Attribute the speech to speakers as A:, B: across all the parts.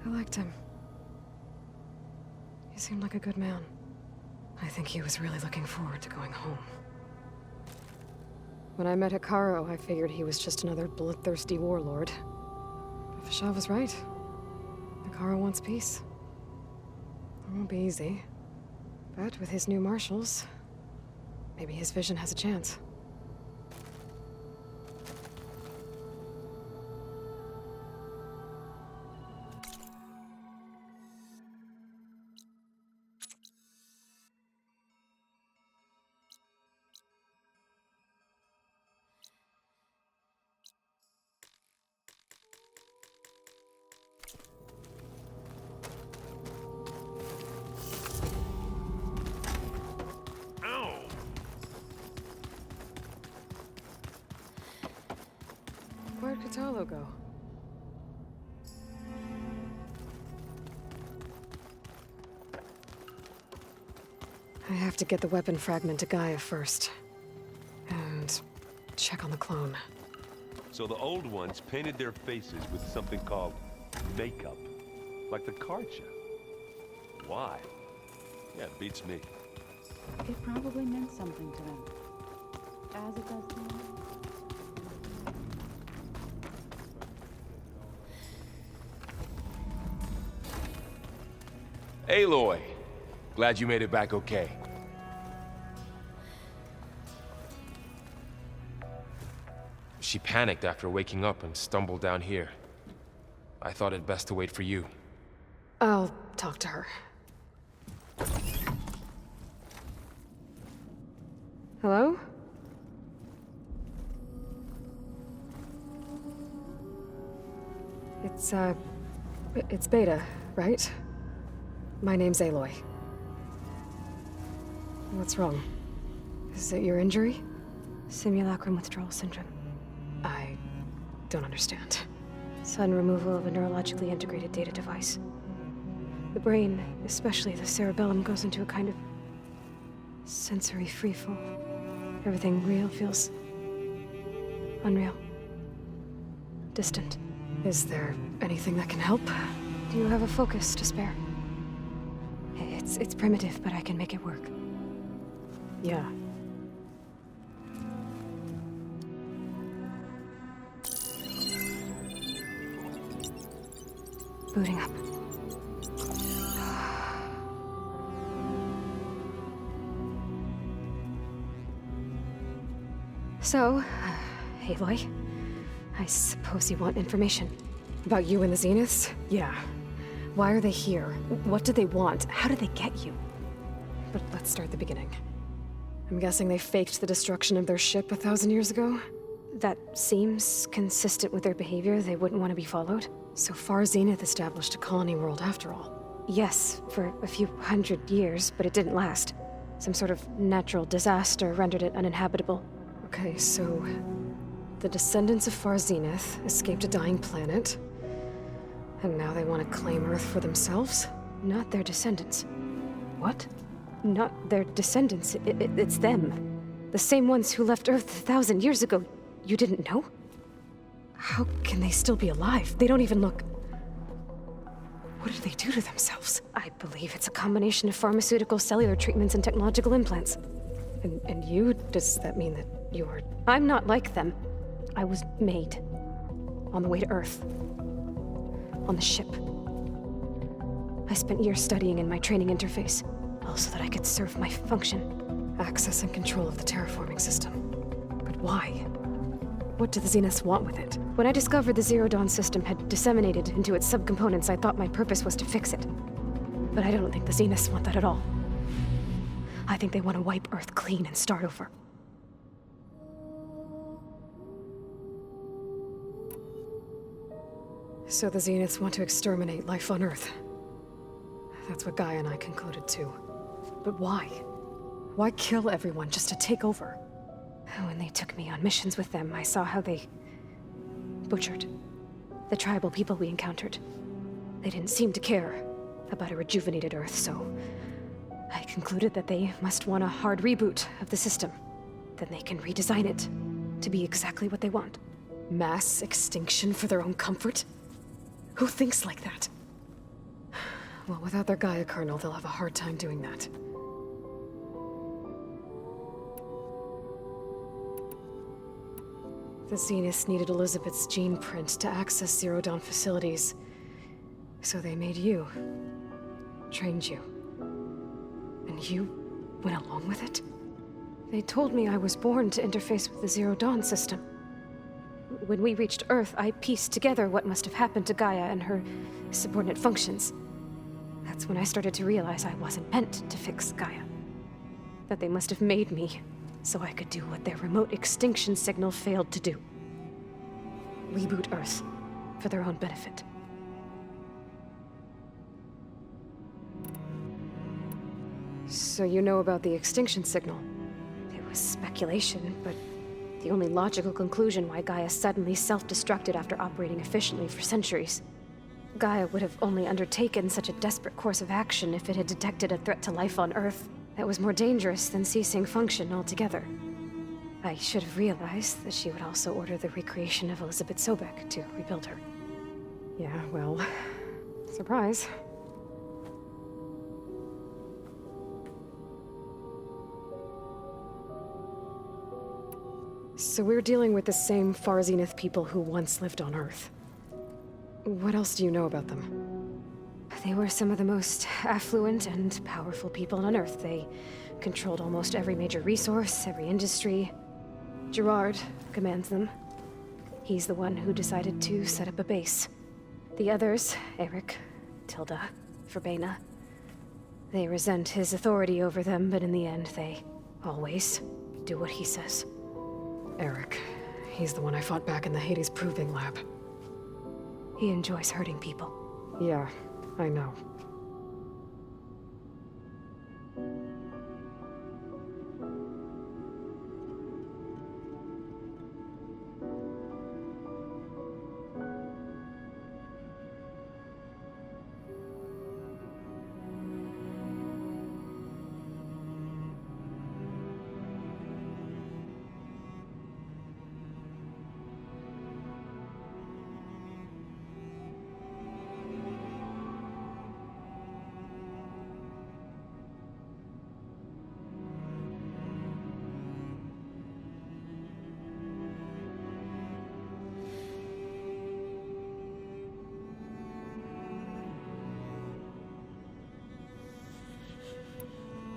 A: I liked him. He seemed like a good man. I think he was really looking forward to going home. When I met Hikaru, I figured he was just another bloodthirsty warlord. But Fashaw was right. Hikaru wants peace. It won't be easy. But with his new marshals, maybe his vision has a chance. Where'd Katalo go? I have to get the weapon fragment to Gaia first. And check on the clone.
B: So the old ones painted their faces with something called makeup. Like the Karcha. Why? Yeah, it beats me.
C: It probably meant something to them. As it does to me.
B: Aloy! Glad you made it back okay.
D: She panicked after waking up and stumbled down here. I thought it best to wait for you.
A: I'll talk to her. Hello? It's Beta, right? My name's Aloy. What's wrong? Is it your injury?
E: Simulacrum withdrawal syndrome.
A: I don't understand.
E: Sudden removal of a neurologically integrated data device. The brain, especially the cerebellum, goes into a kind of sensory freefall. Everything real feels unreal. Distant.
A: Is there anything that can help?
E: Do you have a focus to spare? It's primitive, but I can make it work.
A: Yeah.
E: Booting up. So, Aloy, I suppose you want information.
A: About you and the Zeniths? Yeah. Why are they here? What do they want? How did they get you? But let's start at the beginning. I'm guessing they faked the destruction of their ship 1,000 years ago?
E: That seems consistent with their behavior. They wouldn't want to be followed.
A: So far, Zenith established a colony world after all.
E: Yes, for a few hundred years, but it didn't last. Some sort of natural disaster rendered it uninhabitable.
A: Okay, so the descendants of Far Zenith escaped a dying planet, and now they want to claim Earth for themselves?
E: Not their descendants.
A: What?
E: Not their descendants. It's them. The same ones who left Earth 1,000 years ago. You didn't know?
A: How can they still be alive? They don't even look... What did they do to themselves?
E: I believe it's a combination of pharmaceutical, cellular treatments, and technological implants.
A: And you? Does that mean that you're...
E: I'm not like them. I was made. On the way to Earth. On the ship. I spent years studying in my training interface, all so that I could serve my function.
A: Access and control of the terraforming system. But why? What do the Zeniths want with it?
E: When I discovered the Zero Dawn system had disseminated into its subcomponents, I thought my purpose was to fix it. But I don't think the Zeniths want that at all. I think they want to wipe Earth clean and start over.
A: So the Zeniths want to exterminate life on Earth. That's what Gaia and I concluded too. But why? Why kill everyone just to take over?
E: When they took me on missions with them, I saw how they butchered the tribal people we encountered. They didn't seem to care about a rejuvenated Earth, so I concluded that they must want a hard reboot of the system. Then they can redesign it to be exactly what they want.
A: Mass extinction for their own comfort? Who thinks like that? Well, without their Gaia kernel, they'll have a hard time doing that. The Zeniths needed Elizabeth's gene print to access Zero Dawn facilities. So they made you. Trained you. And you went along with it? They told me I was born to interface with the Zero Dawn system. When we reached Earth, I pieced together what must have happened to Gaia and her subordinate functions. That's when I started to realize I wasn't meant to fix Gaia. That they must have made me so I could do what their remote extinction signal failed to do. Reboot Earth for their own benefit. So you know about the extinction signal? It was speculation, but the only logical conclusion why Gaia suddenly self-destructed after operating efficiently for centuries. Gaia would have only undertaken such a desperate course of action if it had detected a threat to life on Earth that was more dangerous than ceasing function altogether. I should have realized that she would also order the recreation of Elizabeth Sobek to rebuild her. Yeah, well, surprise. So we're dealing with the same Far Zenith people who once lived on Earth. What else do you know about them? They were some of the most affluent and powerful people on Earth. They controlled almost every major resource, every industry. Gerard commands them. He's the one who decided to set up a base. The others, Eric, Tilda, Verbena, they resent his authority over them, but in the end, they always do what he says. Eric. He's the one I fought back in the Hades Proving Lab.
E: He enjoys hurting people.
A: Yeah, I know.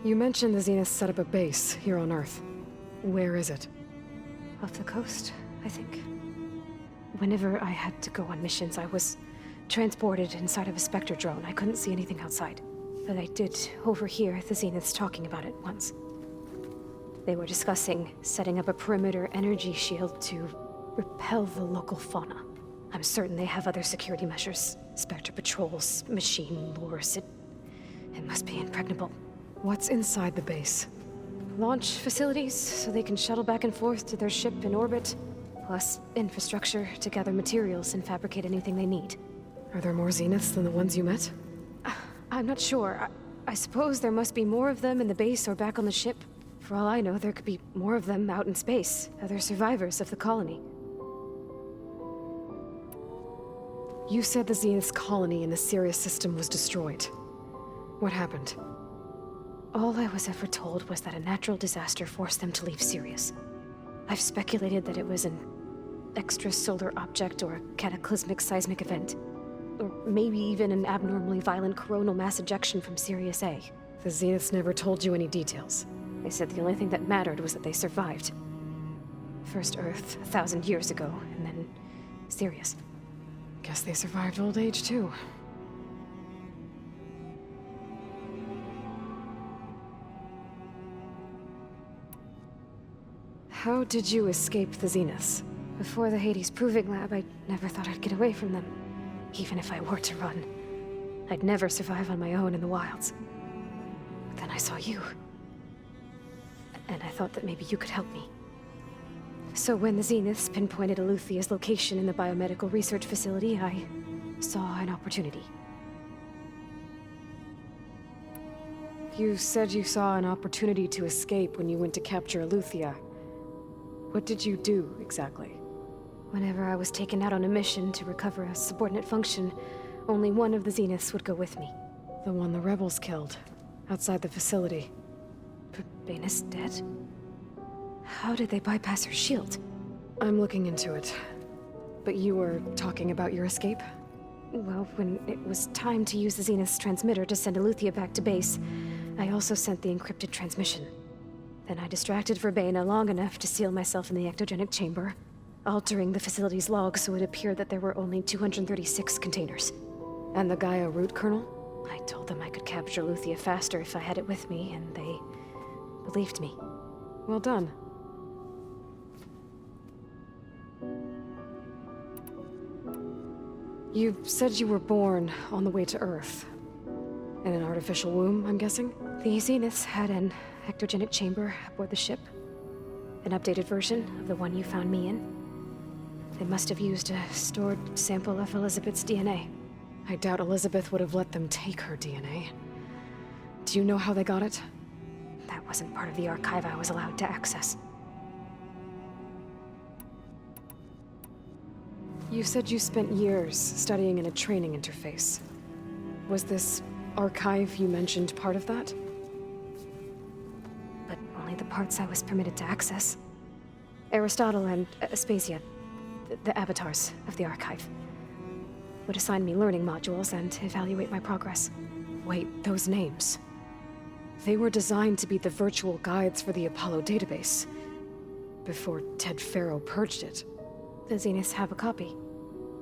A: You mentioned the Zenith set up a base here on Earth. Where is it?
E: Off the coast, I think. Whenever I had to go on missions, I was transported inside of a Spectre drone. I couldn't see anything outside. But I did overhear the Zeniths talking about it once. They were discussing setting up a perimeter energy shield to repel the local fauna. I'm certain they have other security measures. Spectre patrols, machine lures. It must be impregnable.
A: What's inside the base?
E: Launch facilities, so they can shuttle back and forth to their ship in orbit. Plus, infrastructure to gather materials and fabricate anything they need.
A: Are there more Zeniths than the ones you met?
E: I'm not sure. I suppose there must be more of them in the base or back on the ship. For all I know, there could be more of them out in space. Other survivors of the colony.
A: You said the Zenith's colony in the Sirius system was destroyed. What happened?
E: All I was ever told was that a natural disaster forced them to leave Sirius. I've speculated that it was an extrasolar object or a cataclysmic seismic event. Or maybe even an abnormally violent coronal mass ejection from Sirius A.
A: The Zeniths never told you any details.
E: They said the only thing that mattered was that they survived. First Earth, 1,000 years ago, and then Sirius.
A: Guess they survived old age, too. How did you escape the Zeniths?
E: Before the Hades Proving Lab, I never thought I'd get away from them. Even if I were to run. I'd never survive on my own in the wilds. But then I saw you. And I thought that maybe you could help me. So when the Zeniths pinpointed Aluthia's location in the biomedical research facility, I saw an opportunity.
A: You said you saw an opportunity to escape when you went to capture Aluthia. What did you do, exactly?
E: Whenever I was taken out on a mission to recover a subordinate function, only one of the Zeniths would go with me.
A: The one the rebels killed, outside the facility.
E: Bane's dead? How did they bypass her shield?
A: I'm looking into it. But you were talking about your escape?
E: Well, when it was time to use the Zenith's transmitter to send Aletheia back to base, I also sent the encrypted transmission. Then I distracted Verbena long enough to seal myself in the ectogenic chamber, altering the facility's log so it appeared that there were only 236 containers.
A: And the Gaia root kernel?
E: I told them I could capture Aletheia faster if I had it with me, and they believed me.
A: Well done. You said you were born on the way to Earth. In an artificial womb, I'm guessing?
E: The Zeniths had an ectogenic chamber aboard the ship. An updated version of the one you found me in. They must have used a stored sample of Elizabeth's DNA.
A: I doubt Elizabeth would have let them take her DNA. Do you know how they got it?
E: That wasn't part of the archive I was allowed to access.
A: You said you spent years studying in a training interface. Was this archive you mentioned part of that?
E: But only the parts I was permitted to access. Aristotle and Aspasia, the avatars of the archive, would assign me learning modules and evaluate my progress.
A: Wait, those names. They were designed to be the virtual guides for the Apollo database. Before Ted Faro purged it.
E: The Zeniths have a copy.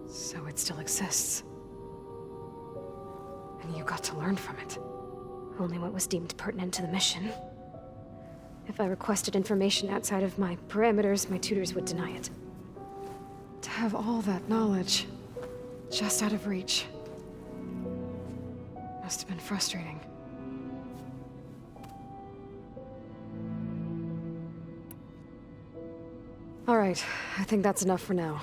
A: So it still exists. And you got to learn from it.
E: Only what was deemed pertinent to the mission. If I requested information outside of my parameters, my tutors would deny it.
A: To have all that knowledge, just out of reach. Must have been frustrating. All right, I think that's enough for now.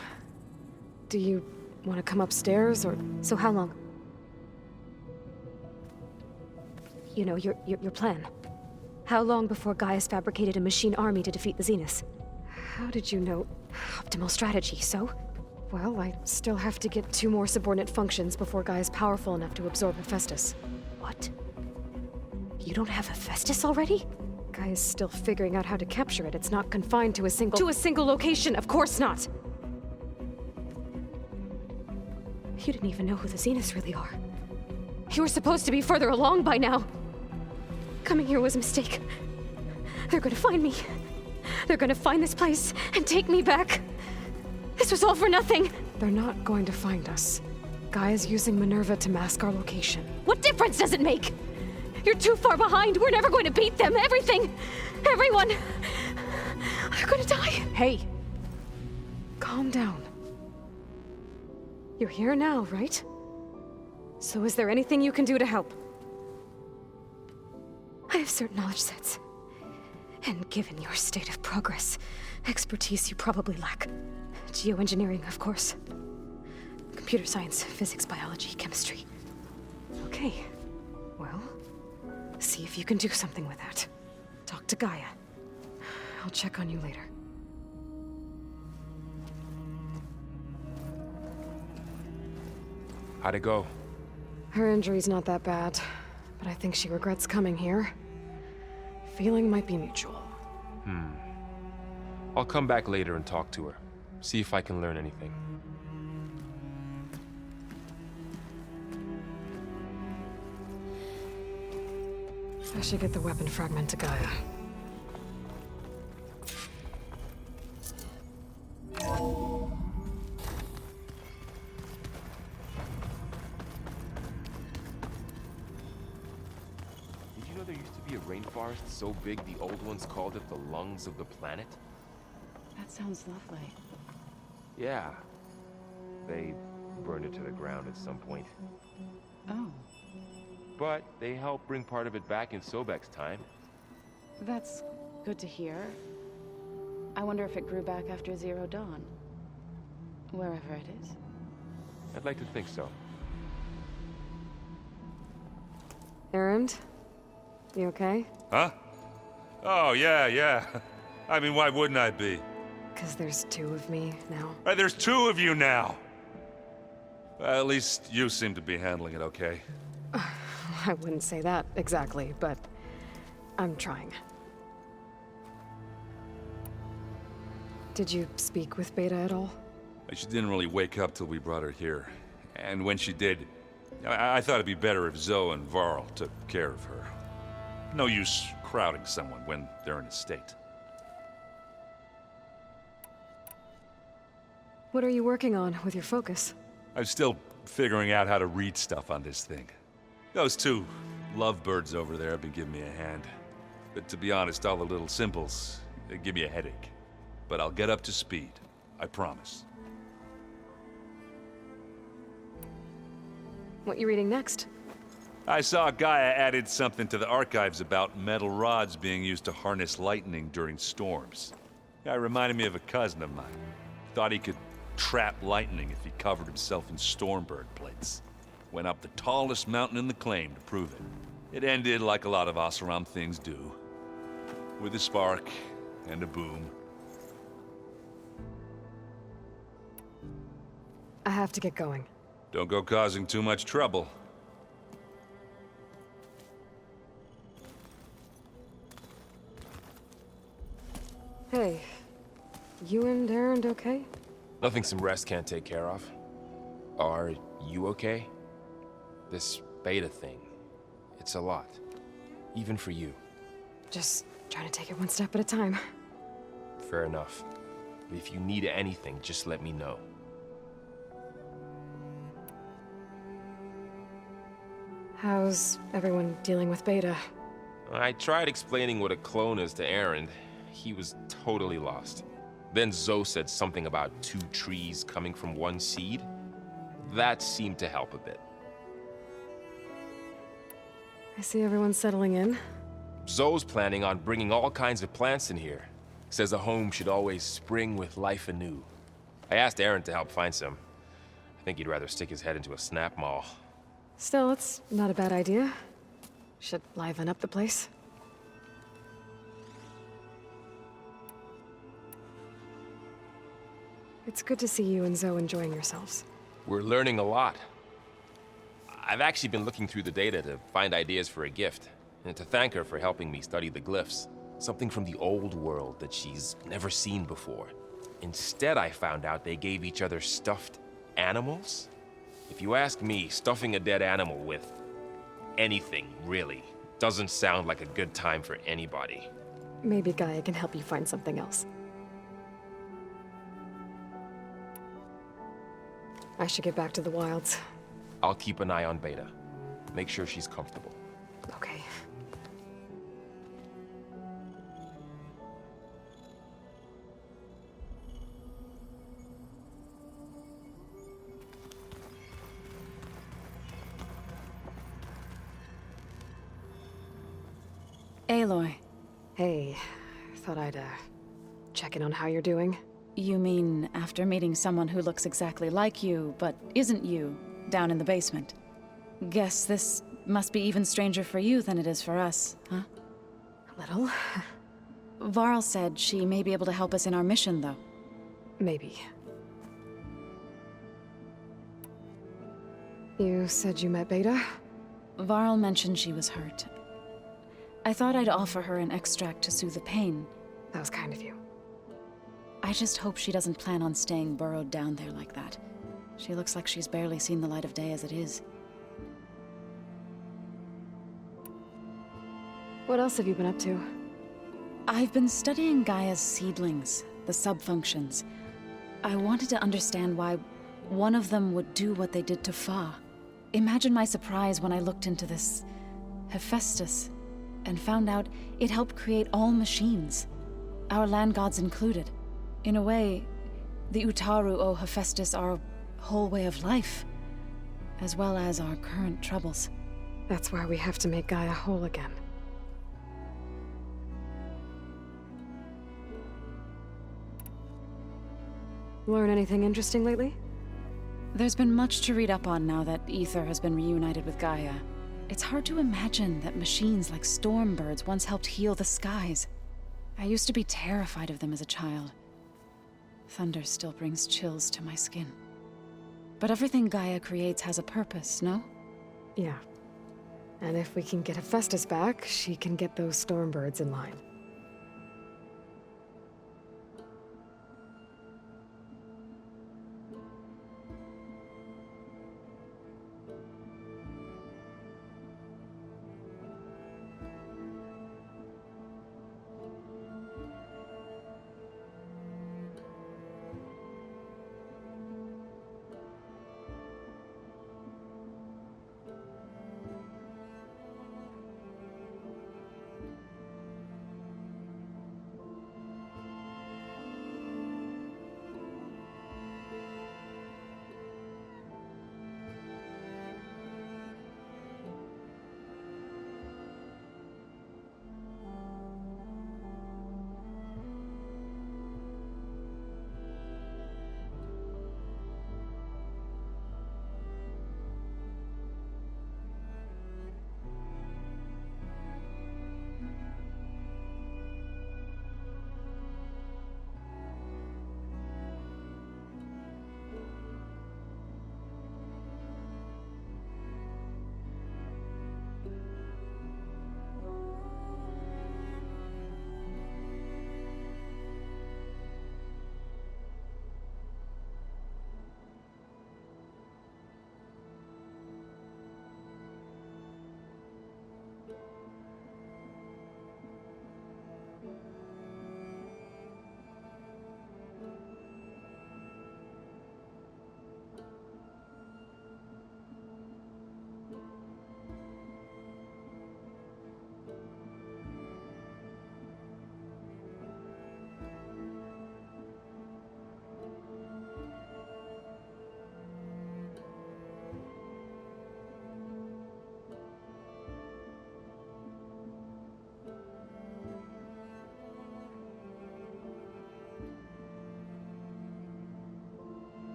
A: Do you want to come upstairs, or...?
E: So how long? You know, your plan. How long before Gaius fabricated a machine army to defeat the Zeniths?
A: How did you know?
E: Optimal strategy, so?
A: Well, I still have to get 2 more subordinate functions before Gaia's powerful enough to absorb Hephaestus.
E: What? You don't have Hephaestus already?
A: Gaia's still figuring out how to capture it. It's not confined to a single... To a single location, of course not!
E: You didn't even know who the Zeniths really are.
A: You were supposed to be further along by now!
E: Coming here was a mistake. They're gonna find me. They're gonna find this place and take me back. This was all for nothing.
A: They're not going to find us. Gaia's using Minerva to mask our location.
E: What difference does it make? You're too far behind. We're never going to beat them. Everything. Everyone. They're gonna die.
A: Hey. Calm down. You're here now, right? So is there anything you can do to help?
E: I have certain knowledge sets. And given your state of progress, expertise you probably lack. Geoengineering, of course. Computer science, physics, biology, chemistry.
A: Okay. Well, see if you can do something with that. Talk to Gaia. I'll check on you later.
D: How'd it go?
A: Her injury's not that bad, but I think she regrets coming here. Feeling might be mutual.
D: I'll come back later and talk to her. See if I can learn anything.
A: I should get the weapon fragment to Gaia.
D: Did you know there used to be a rainforest so big the old ones called it the lungs of the planet?
C: That sounds lovely.
D: Yeah. They burned it to the ground at some point.
C: Oh,
D: But they helped bring part of it back in Sobek's time.
C: that's good to hear. I wonder if it grew back after Zero Dawn. Wherever it is.
D: I'd like to think so.
A: Erend? You okay?
F: Huh? Oh, yeah. I mean, why wouldn't I be?
A: 'Cause there's 2 of me now.
F: Right, there's 2 of you now! Well, at least you seem to be handling it okay.
A: I wouldn't say that exactly, but I'm trying. Did you speak with Beta at all?
F: She didn't really wake up till we brought her here. And when she did, I thought it'd be better if Zoe and Varl took care of her. No use crowding someone when they're in a state.
A: What are you working on with your focus?
F: I'm still figuring out how to read stuff on this thing. Those two lovebirds over there have been giving me a hand. But to be honest, all the little symbols, they give me a headache. But I'll get up to speed. I promise.
A: What you reading next?
F: I saw Gaia added something to the archives about metal rods being used to harness lightning during storms. It reminded me of a cousin of mine. Thought he could trap lightning if he covered himself in Stormbird plates. Went up the tallest mountain in the claim to prove it. It ended like a lot of Oseram things do. With a spark and a boom.
A: I have to get going.
F: Don't go causing too much trouble.
A: Hey, you and Erend okay?
D: Nothing some rest can't take care of. Are you okay? This Beta thing, it's a lot. Even for you.
A: Just trying to take it one step at a time.
D: Fair enough. If you need anything, just let me know.
A: How's everyone dealing with Beta?
D: I tried explaining what a clone is to Erend. He was totally lost. Then Zoe said something about 2 trees coming from 1 seed. That seemed to help a bit.
A: I see everyone's settling in.
D: Zoe's planning on bringing all kinds of plants in here. Says a home should always spring with life anew. I asked Erend to help find some. I think he'd rather stick his head into a snap maul.
A: Still, it's not a bad idea. Should liven up the place. It's good to see you and Zoe enjoying yourselves.
D: We're learning a lot. I've actually been looking through the data to find ideas for a gift, and to thank her for helping me study the glyphs. Something from the old world that she's never seen before. Instead, I found out they gave each other stuffed animals. If you ask me, stuffing a dead animal with anything, really, doesn't sound like a good time for anybody.
A: Maybe Gaia can help you find something else. I should get back to the wilds.
D: I'll keep an eye on Beta. Make sure she's comfortable.
A: Okay.
C: Aloy,
A: Hey, thought I'd, check in on how you're doing.
C: you mean after meeting someone who looks exactly like you, but isn't you, down in the basement? Guess this must be even stranger for you than it is for us, huh?
A: A little.
C: Varl said she may be able to help us in our mission, though.
A: Maybe. You said you met Beta?
C: Varl mentioned she was hurt. I thought I'd offer her an extract to soothe the pain.
A: That was kind of you.
C: I just hope she doesn't plan on staying burrowed down there like that. She looks like she's barely seen the light of day as it is.
A: What else have you been up to?
C: I've been studying Gaia's seedlings, the subfunctions. I wanted to understand why one of them would do what they did to Fa. Imagine my surprise when I looked into this Hephaestus and found out it helped create all machines, our land gods included. In a way, the Utaru owe Hephaestus our whole way of life, as well as our current troubles.
A: That's why we have to make Gaia whole again. Learn anything interesting lately?
C: There's been much to read up on now that Ether has been reunited with Gaia. It's hard to imagine that machines like Stormbirds once helped heal the skies. I used to be terrified of them as a child. Thunder still brings chills to my skin. But everything Gaia creates has a purpose, no?
A: Yeah. And if we can get Hephaestus back, she can get those Stormbirds in line.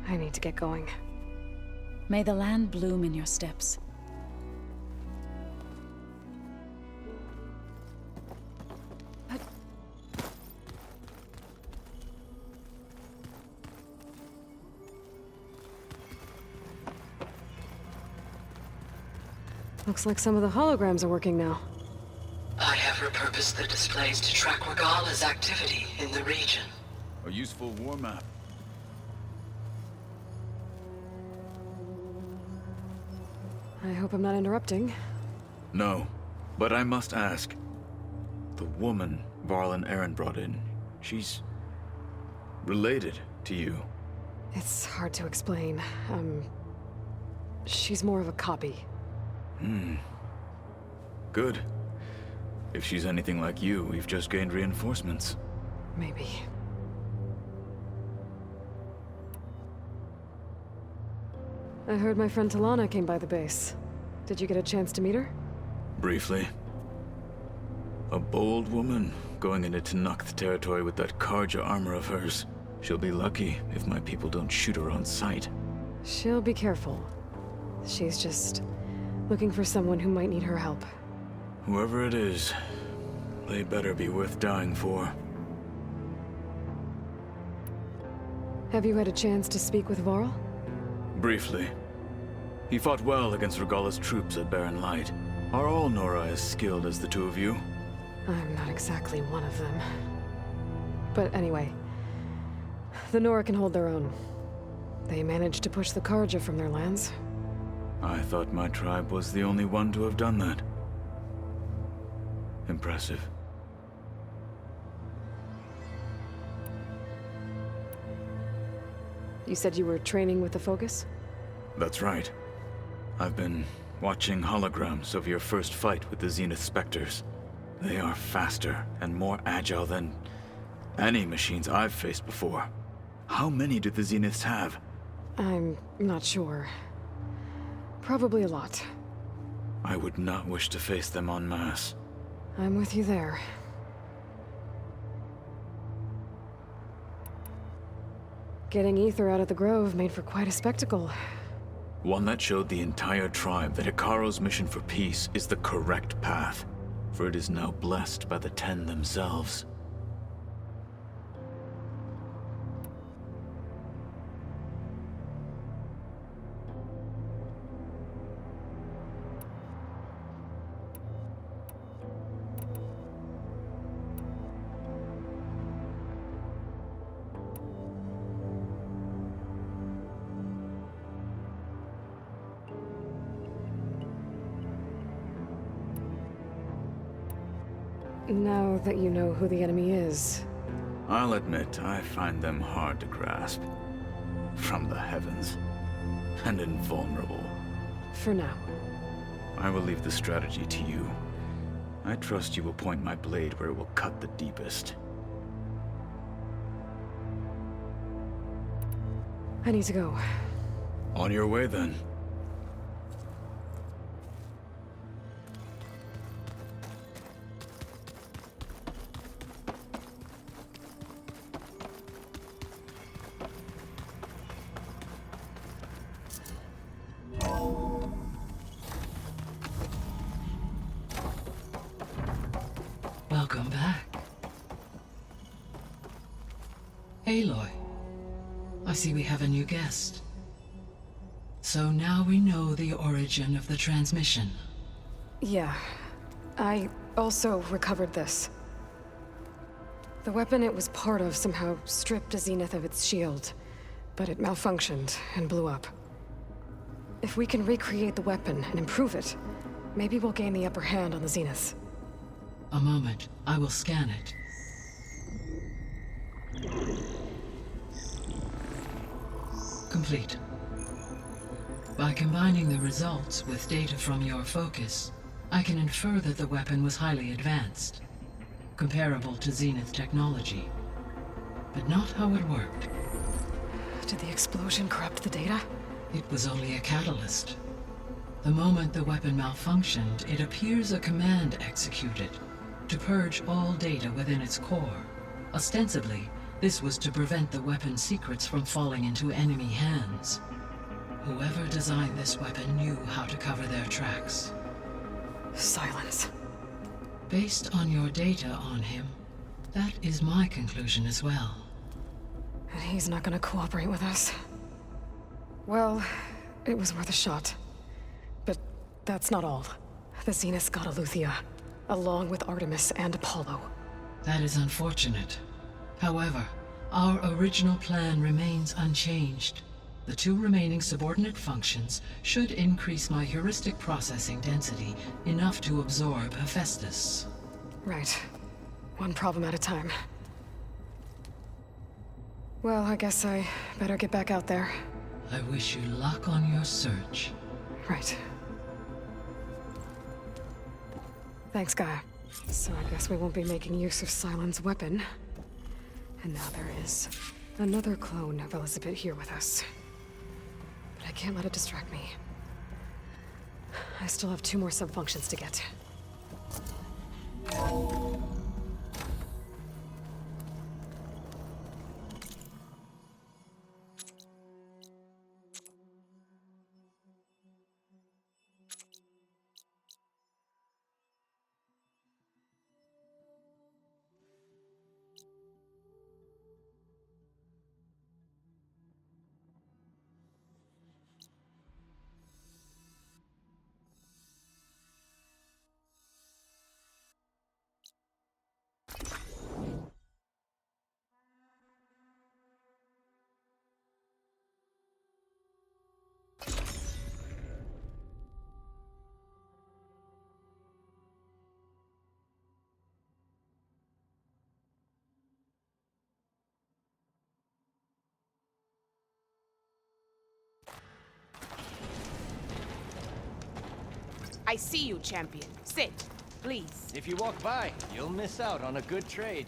A: I need to get going.
C: May the land bloom in your steps.
A: Looks like some of the holograms are working now.
G: I have repurposed the displays to track Regala's activity in the region.
H: A useful war map.
A: I hope I'm not interrupting.
H: No, but I must ask. The woman Varl and Aaron brought in, she's related to you.
A: It's hard to explain. She's more of a copy.
H: Good. If she's anything like you, we've just gained reinforcements.
A: Maybe. I heard my friend Talana came by the base. Did you get a chance to meet her?
H: Briefly. A bold woman going into Tenakth territory with that Karja armor of hers. She'll be lucky if my people don't shoot her on sight.
A: She'll be careful. She's just looking for someone who might need her help.
H: Whoever it is, they'd better be worth dying for.
A: Have you had a chance to speak with Varl?
H: Briefly. He fought well against Regala's troops at Barren Light. Are all Nora as skilled as the two of you?
A: I'm not exactly one of them. But anyway, the Nora can hold their own. They managed to push the Karja from their lands.
H: I thought my tribe was the only one to have done that. Impressive.
A: You said you were training with the Focus?
H: That's right. I've been watching holograms of your first fight with the Zenith Spectres. They are faster and more agile than any machines I've faced before. How many do the Zeniths have?
A: I'm not sure. Probably a lot.
H: I would not wish to face them en masse.
A: I'm with you there. Getting Ether out of the Grove made for quite a spectacle.
H: One that showed the entire tribe that Hikaru's mission for peace is the correct path, for it is now blessed by the Ten themselves.
A: Now that you know who the enemy is,
H: I'll admit, I find them hard to grasp. From the heavens. And invulnerable.
A: for now.
H: I will leave the strategy to you. I trust you will point my blade where it will cut the deepest.
A: I need to go.
H: On your way, then.
G: Welcome back. Aloy, I see we have a new guest. So now we know the origin of the transmission.
A: Yeah. I also recovered this. The weapon it was part of somehow stripped Zenith of its shield, but it malfunctioned and blew up. If we can recreate the weapon and improve it, maybe we'll gain the upper hand on the Zeniths.
G: A moment, I will scan it. Complete. By combining the results with data from your focus, I can infer that the weapon was highly advanced, comparable to Zenith technology, but not how it worked.
A: Did the explosion corrupt the data?
G: It was only a catalyst. The moment the weapon malfunctioned, it appears a command executed to purge all data within its core. Ostensibly, this was to prevent the weapon's secrets from falling into enemy hands. Whoever designed this weapon knew how to cover their tracks.
A: Silence.
G: Based on your data on him, that is my conclusion as well.
A: And he's not gonna cooperate with us. Well, it was worth a shot. But that's not all. The Zeniths got Aletheia, along with Artemis and Apollo.
G: That is unfortunate. However, our original plan remains unchanged. The two remaining subordinate functions should increase my heuristic processing density enough to absorb Hephaestus.
A: Right. One problem at a time. Well, I guess I better get back out there.
G: I wish you luck on your search.
A: Right. Thanks, Gaia. So I guess we won't be making use of Sylens' weapon. And now there is another clone of Elizabeth here with us. But I can't let it distract me. I still have 2 more sub-functions to get.
I: I see you, champion. Sit, please.
J: If you walk by, you'll miss out on a good trade.